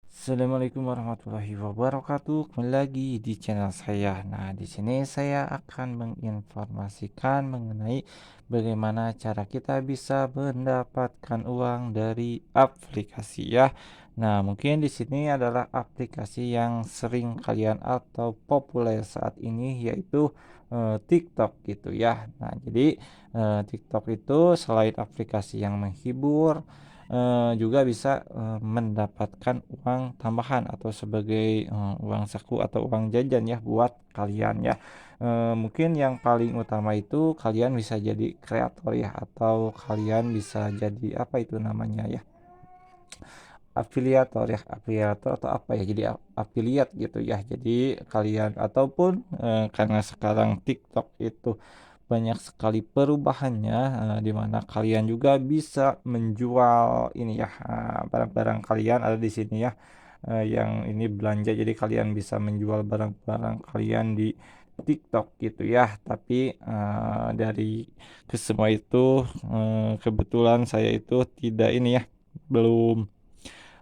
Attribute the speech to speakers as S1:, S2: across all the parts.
S1: Assalamualaikum warahmatullahi wabarakatuh. Kembali lagi di channel saya. Nah, di sini saya akan menginformasikan mengenai bagaimana cara kita bisa mendapatkan uang dari aplikasi ya. Nah, mungkin di sini adalah aplikasi yang sering kalian atau populer saat ini yaitu TikTok gitu ya. Nah, jadi TikTok itu selain aplikasi yang menghibur, juga bisa, mendapatkan uang tambahan atau sebagai, uang saku atau uang jajan ya buat kalian ya. Mungkin yang paling utama itu kalian bisa jadi kreator ya atau kalian bisa jadi apa itu namanya ya, afiliator ya, afiliator atau apa ya, jadi affiliate gitu ya. Jadi kalian ataupun, karena sekarang TikTok itu banyak sekali perubahannya, di mana kalian juga bisa menjual ini ya, barang-barang kalian ada di sini ya, yang ini belanja. Jadi kalian bisa menjual barang-barang kalian di TikTok gitu ya. Tapi, dari kesemua itu, kebetulan saya itu tidak ini ya, belum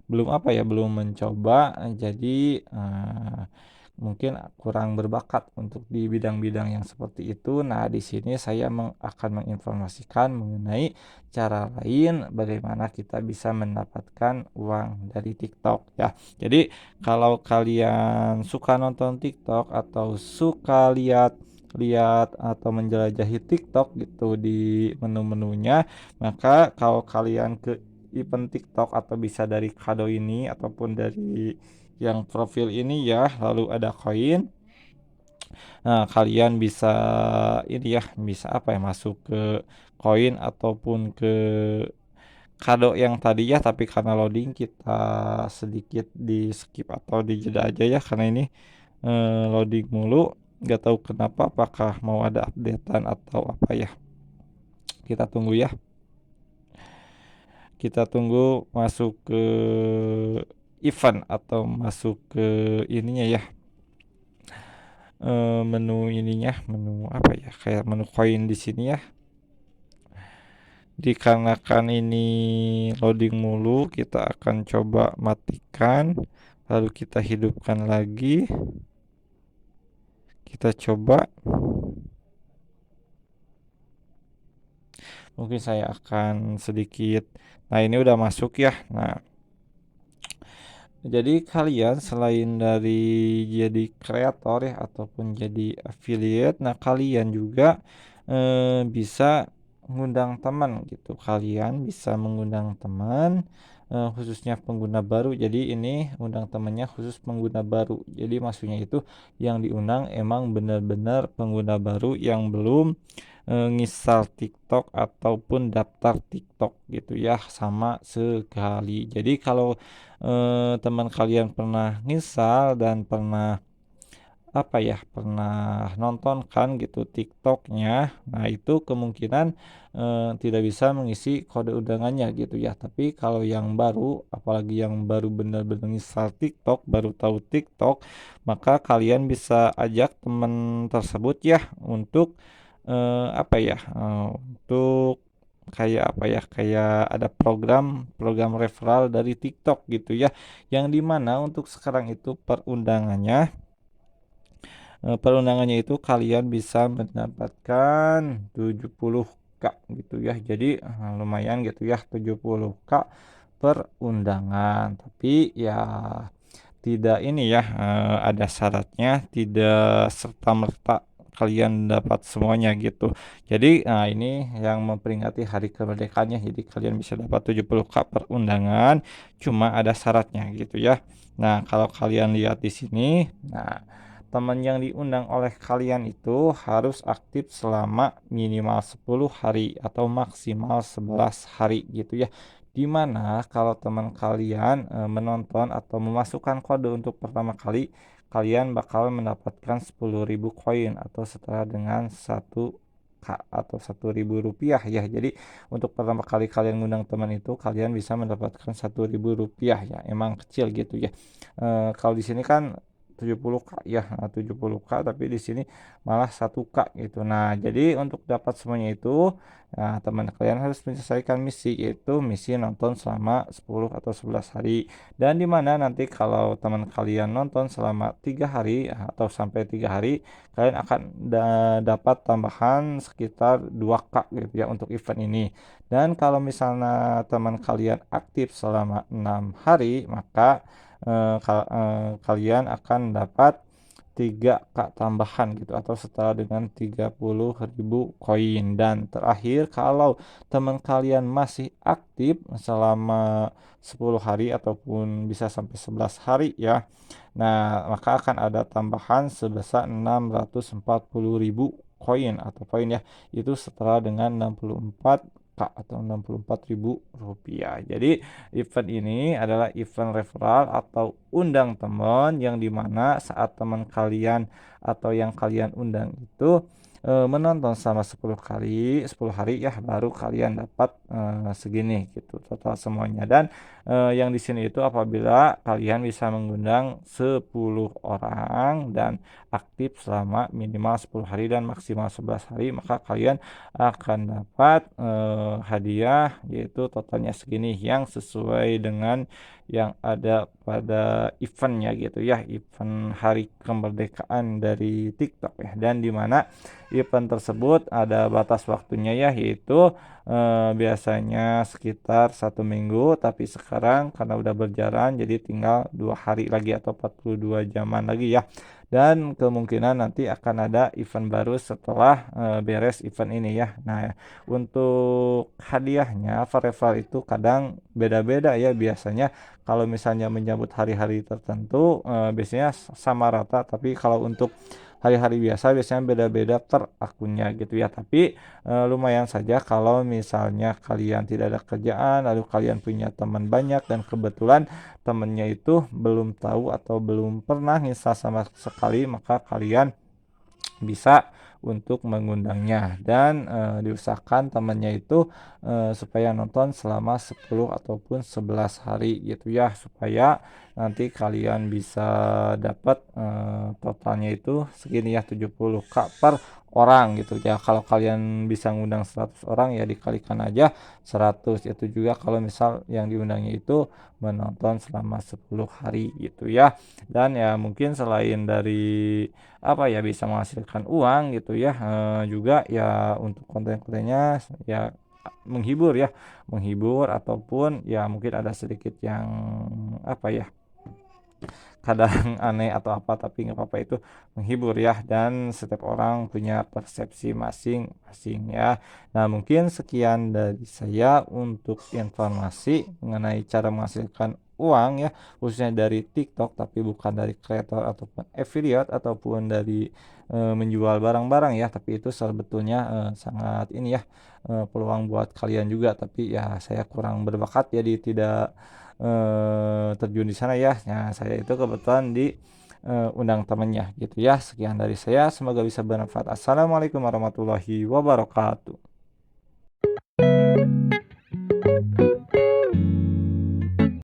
S1: belum apa ya, belum mencoba, jadi, mungkin kurang berbakat untuk di bidang-bidang yang seperti itu. Nah, di sini saya akan menginformasikan mengenai cara lain bagaimana kita bisa mendapatkan uang dari TikTok ya. Jadi, kalau kalian suka nonton TikTok atau suka lihat lihat atau menjelajahi TikTok gitu di menu-menunya, maka kalau kalian ke event TikTok atau bisa dari kado ini ataupun dari yang profil ini ya, lalu ada koin. Nah, kalian bisa ini ya, bisa apa ya, masuk ke koin ataupun ke kado yang tadi ya, tapi karena loading kita sedikit di skip atau dijeda aja ya karena ini loading mulu. Nggak tahu kenapa, apakah mau ada updatean atau apa ya. Kita tunggu ya. Kita tunggu masuk ke event atau masuk ke ininya ya, menu ininya, menu apa ya, kayak menu koin di sini ya. Dikarenakan ini loading mulu, kita akan coba matikan, lalu kita hidupkan lagi. Kita coba. Mungkin saya akan sedikit. Nah, ini udah masuk ya. Nah, jadi kalian selain dari jadi kreator ya ataupun jadi affiliate, nah kalian juga bisa ngundang teman gitu. Kalian bisa mengundang teman, khususnya pengguna baru. Jadi ini undang temannya khusus pengguna baru. Jadi maksudnya itu yang diundang emang benar-benar pengguna baru yang belum nginstal TikTok ataupun daftar TikTok gitu ya sama sekali. Jadi kalau teman kalian pernah nginstal dan pernah apa ya, pernah nonton kan gitu TikToknya, nah itu kemungkinan tidak bisa mengisi kode undangannya gitu ya. Tapi kalau yang baru, apalagi yang baru benar-benar nginstal TikTok, baru tahu TikTok, maka kalian bisa ajak teman tersebut ya untuk apa ya, untuk kayak apa ya, kayak ada program program referral dari TikTok gitu ya, yang dimana untuk sekarang itu perundangannya itu kalian bisa mendapatkan 70K gitu ya. Jadi lumayan gitu ya, 70K per undangan. Tapi ya tidak ini ya, ada syaratnya, tidak serta-merta kalian dapat semuanya gitu. Jadi, nah ini yang memperingati hari kemerdekaannya, jadi kalian bisa dapat 70K per undangan, cuma ada syaratnya gitu ya. Nah, kalau kalian lihat di sini, nah teman yang diundang oleh kalian itu harus aktif selama minimal 10 hari atau maksimal 11 hari gitu ya. Dimana kalau teman kalian menonton atau memasukkan kode untuk pertama kali, kalian bakal mendapatkan 10.000 koin atau setara dengan 1K atau 1.000 rupiah ya. Jadi untuk pertama kali kalian ngundang teman itu, kalian bisa mendapatkan 1.000 rupiah ya. Emang kecil gitu ya. Kalau di sini kan 70K ya, 70K tapi di sini malah 1K gitu. Nah, jadi untuk dapat semuanya itu, nah teman kalian harus menyelesaikan misi, yaitu misi nonton selama 10 atau 11 hari. Dan di mana nanti kalau teman kalian nonton selama 3 hari atau sampai 3 hari, kalian akan dapat tambahan sekitar 2K gitu ya untuk event ini. Dan kalau misalnya teman kalian aktif selama 6 hari, maka kalian akan dapat 3K tambahan gitu atau setara dengan 30.000 koin. Dan terakhir, kalau teman kalian masih aktif selama 10 hari ataupun bisa sampai 11 hari ya. Nah, maka akan ada tambahan sebesar 640.000 koin atau poin ya. Itu setara dengan 64K atau 64.000 rupiah. Jadi event ini adalah event referral atau undang teman, yang dimana saat teman kalian atau yang kalian undang itu menonton selama 10 hari ya, baru kalian dapat segini gitu total semuanya. Dan yang di sini itu apabila kalian bisa mengundang 10 orang dan aktif selama minimal 10 hari dan maksimal 11 hari, maka kalian akan dapat hadiah, yaitu totalnya segini yang sesuai dengan yang ada pada eventnya gitu ya, event hari kemerdekaan dari TikTok ya. Dan di mana event tersebut ada batas waktunya ya, yaitu biasanya sekitar 1 minggu, tapi sekarang karena udah berjalan jadi tinggal 2 hari lagi atau 42 jaman lagi ya. Dan kemungkinan nanti akan ada event baru setelah beres event ini ya. Nah, untuk hadiahnya Fareval itu kadang beda-beda ya. Biasanya kalau misalnya menyambut hari-hari tertentu biasanya sama rata, tapi kalau untuk hari-hari biasa biasanya beda-beda per akunnya gitu ya. Tapi lumayan saja kalau misalnya kalian tidak ada kerjaan lalu kalian punya teman banyak dan kebetulan temennya itu belum tahu atau belum pernah install sama sekali, maka kalian bisa untuk mengundangnya. Dan diusahakan temannya itu supaya nonton selama 10 ataupun 11 hari gitu ya, supaya nanti kalian bisa dapat totalnya itu segini ya, 70K per orang gitu ya. Kalau kalian bisa ngundang 100 orang ya dikalikan aja 100, itu juga kalau misal yang diundangnya itu menonton selama 10 hari gitu ya. Dan ya mungkin selain dari apa ya bisa menghasilkan uang gitu ya, juga ya untuk konten-kontennya ya menghibur ya, menghibur ataupun ya mungkin ada sedikit yang apa ya kadang aneh atau apa, tapi nggak apa-apa, itu menghibur ya. Dan setiap orang punya persepsi masing-masing ya. Nah, mungkin sekian dari saya untuk informasi mengenai cara menghasilkan uang ya, khususnya dari TikTok, tapi bukan dari kreator ataupun affiliate ataupun dari menjual barang-barang ya, tapi itu sebetulnya sangat ini ya, peluang buat kalian juga, tapi ya saya kurang berbakat jadi tidak terjun di sana ya. Nah, saya itu kebetulan di undang temennya gitu ya. Sekian dari saya, semoga bisa bermanfaat. Assalamualaikum warahmatullahi wabarakatuh.